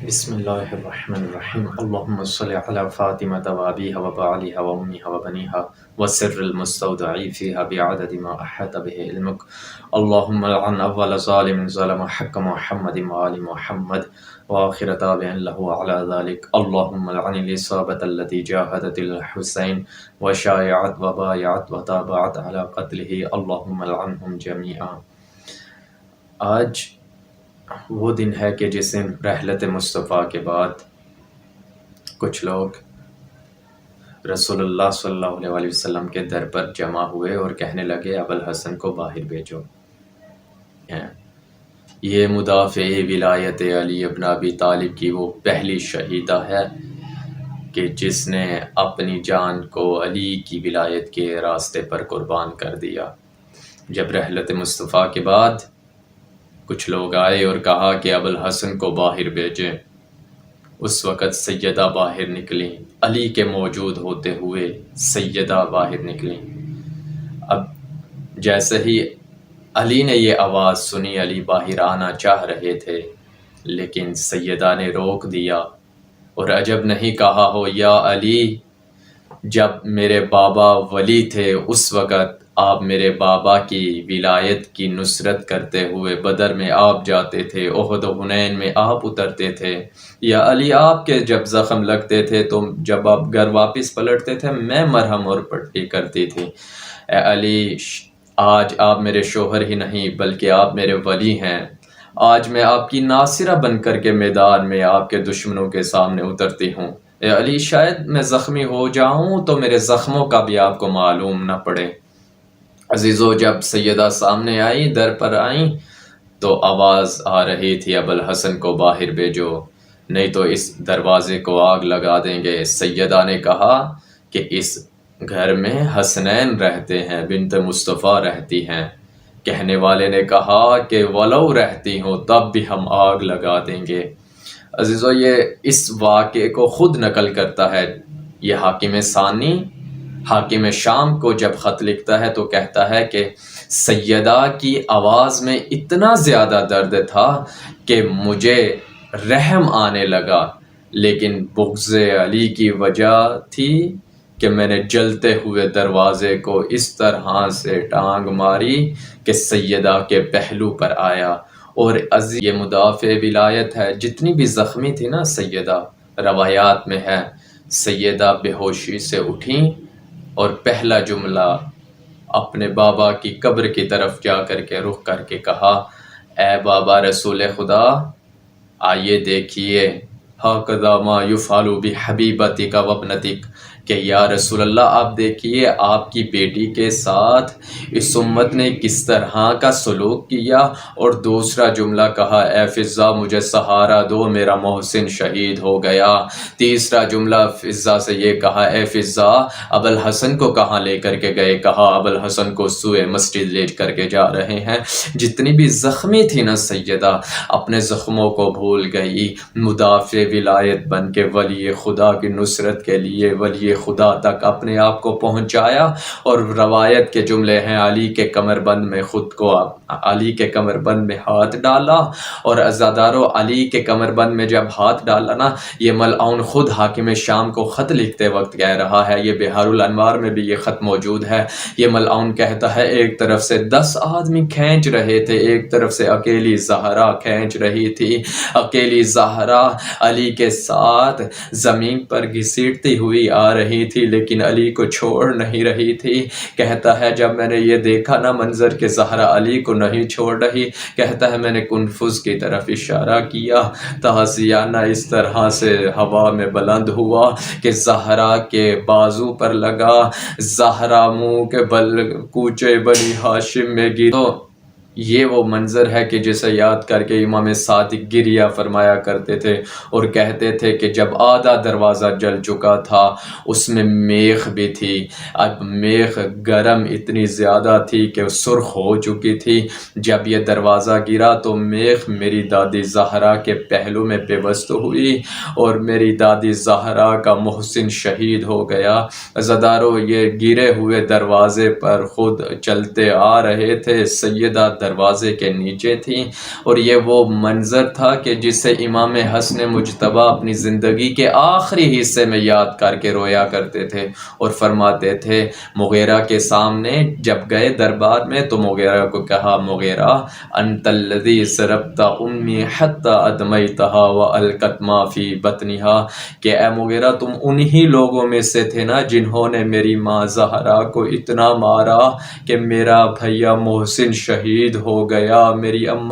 بسم اللہ الرحمن الرحیم اللہم صلی علی فاطمہ وابیہا وبعلیہا وامہا وبنیہا وسر المستودع فیہا بعدد ما احاط به علمک اللہم لعن اول ظالم ظلم حق محمد وآل محمد وآخر تابع له على ذلك اللہم لعن الإصابة التي جاهدت الحسین وشایعت وبایعت وتابعت على قتله اللہم لعنهم جميعا۔ آج وہ دن ہے کہ جس دن رحلت مصطفیٰ کے بعد کچھ لوگ رسول اللہ صلی اللہ علیہ وسلم کے در پر جمع ہوئے اور کہنے لگے ابوالحسن کو باہر بھیجو۔ یہ مدافع ولایت علی ابن ابی طالب کی وہ پہلی شہیدہ ہے کہ جس نے اپنی جان کو علی کی ولایت کے راستے پر قربان کر دیا۔ جب رحلت مصطفیٰ کے بعد کچھ لوگ آئے اور کہا کہ ابوالحسن کو باہر بھیجیں، اس وقت سیدہ باہر نکلیں، علی کے موجود ہوتے ہوئے سیدہ باہر نکلیں۔ اب جیسے ہی علی نے یہ آواز سنی، علی باہر آنا چاہ رہے تھے لیکن سیدہ نے روک دیا، اور عجب نہیں کہا ہو یا علی، جب میرے بابا ولی تھے اس وقت آپ میرے بابا کی ولایت کی نصرت کرتے ہوئے بدر میں آپ جاتے تھے، احد و حنین میں آپ اترتے تھے، یا علی آپ کے جب زخم لگتے تھے تو جب آپ گھر واپس پلٹتے تھے میں مرہم اور پٹی کرتی تھی۔ اے علی، آج آپ میرے شوہر ہی نہیں بلکہ آپ میرے ولی ہیں۔ آج میں آپ کی ناصرہ بن کر کے میدان میں آپ کے دشمنوں کے سامنے اترتی ہوں۔ اے علی، شاید میں زخمی ہو جاؤں تو میرے زخموں کا بھی آپ کو معلوم نہ پڑے۔ عزیزو، جب سیدہ سامنے آئی، در پر آئیں، تو آواز آ رہی تھی ابوالحسن کو باہر بھیجو نہیں تو اس دروازے کو آگ لگا دیں گے۔ سیدہ نے کہا کہ اس گھر میں حسنین رہتے ہیں، بنت مصطفیٰ رہتی ہیں۔ کہنے والے نے کہا کہ ولو رہتی ہوں تب بھی ہم آگ لگا دیں گے۔ عزیزو، یہ اس واقعے کو خود نقل کرتا ہے یہ حاکم ثانی۔ حاکم شام کو جب خط لکھتا ہے تو کہتا ہے کہ سیدہ کی آواز میں اتنا زیادہ درد تھا کہ مجھے رحم آنے لگا، لیکن بغض علی کی وجہ تھی کہ میں نے جلتے ہوئے دروازے کو اس طرح سے ٹانگ ماری کہ سیدہ کے پہلو پر آیا۔ اور یہ مدافع ولایت ہے، جتنی بھی زخمی تھی نا سیدہ، روایات میں ہے سیدہ بے ہوشی سے اٹھیں اور پہلا جملہ اپنے بابا کی قبر کی طرف جا کر کے رخ کر کے کہا، اے بابا رسول خدا، آئیے دیکھیے ہاکذا ما یفعل بحبیبتک وابنتک، کہ یا رسول اللہ آپ دیکھیے آپ کی بیٹی کے ساتھ اس امت نے کس طرح کا سلوک کیا۔ اور دوسرا جملہ کہا، اے فضہ مجھے سہارا دو، میرا محسن شہید ہو گیا۔ تیسرا جملہ فضہ سے یہ کہا، اے فضہ ابوالحسن کو کہاں لے کر کے گئے؟ کہا ابوالحسن کو سوئے مسجد لے کر کے جا رہے ہیں۔ جتنی بھی زخمی تھی نا سیدہ، اپنے زخموں کو بھول گئی، مدافع ولایت بن کے ولی خدا کی نصرت کے لیے ولی خدا تک اپنے آپ کو پہنچایا۔ اور روایت کے جملے ہیں، علی کے کمر بند میں خود کو علی کے کمر بند میں ہاتھ ڈالا، اور عزادارو علی کے کمر بند میں جب ہاتھ ڈالا نا، یہ ملعون خود حاکم شام کو خط لکھتے وقت کہہ رہا ہے، یہ بحار الانوار میں بھی یہ خط موجود ہے۔ یہ ملعون کہتا ہے ایک طرف سے 10 آدمی کھینچ رہے تھے، ایک طرف سے اکیلی زہرا کھینچ رہی تھی۔ اکیلی زہرا علی کے ساتھ زمین پر گھسیٹتی ہوئی آ رہی تھی لیکن علی کو چھوڑ نہیں رہی تھی۔ کہتا ہے جب میں نے یہ دیکھا نا منظر کہ زہرا علی کو نہیں چھوڑ رہی، کہتا ہے میں نے کنفذ کی طرف اشارہ کیا، تعزیانہ اس طرح سے ہوا میں بلند ہوا کہ زہرا کے بازو پر لگا، زہرا منہ کے بل کوچے بنی ہاشم میں گری۔ تو یہ وہ منظر ہے کہ جسے یاد کر کے امام صادق گریہ فرمایا کرتے تھے اور کہتے تھے کہ جب آدھا دروازہ جل چکا تھا اس میں میخ بھی تھی، اب میخ گرم اتنی زیادہ تھی کہ سرخ ہو چکی تھی۔ جب یہ دروازہ گرا تو میخ میری دادی زہرا کے پہلو میں پیوست ہوئی اور میری دادی زہرا کا محسن شہید ہو گیا۔ عزادارو، یہ گرے ہوئے دروازے پر خود چلتے آ رہے تھے، سیدہ دروازے کے نیچے تھیں، اور یہ وہ منظر تھا کہ جسے امام حسن مجتبیٰ اپنی زندگی کے آخری حصے میں یاد کر کے رویا کرتے تھے اور فرماتے تھے مغیرہ کے سامنے جب گئے دربار میں تو مغیرہ کو کہا مغیرہ انت الذی ضربت امی حتی ادمیتها والقت ما فی بطنها، کہ اے مغیرہ تم انہی لوگوں میں سے تھے نا جنہوں نے میری ماں زہرا کو اتنا مارا کہ میرا بھیا محسن شہید ہو گیا، میری اماں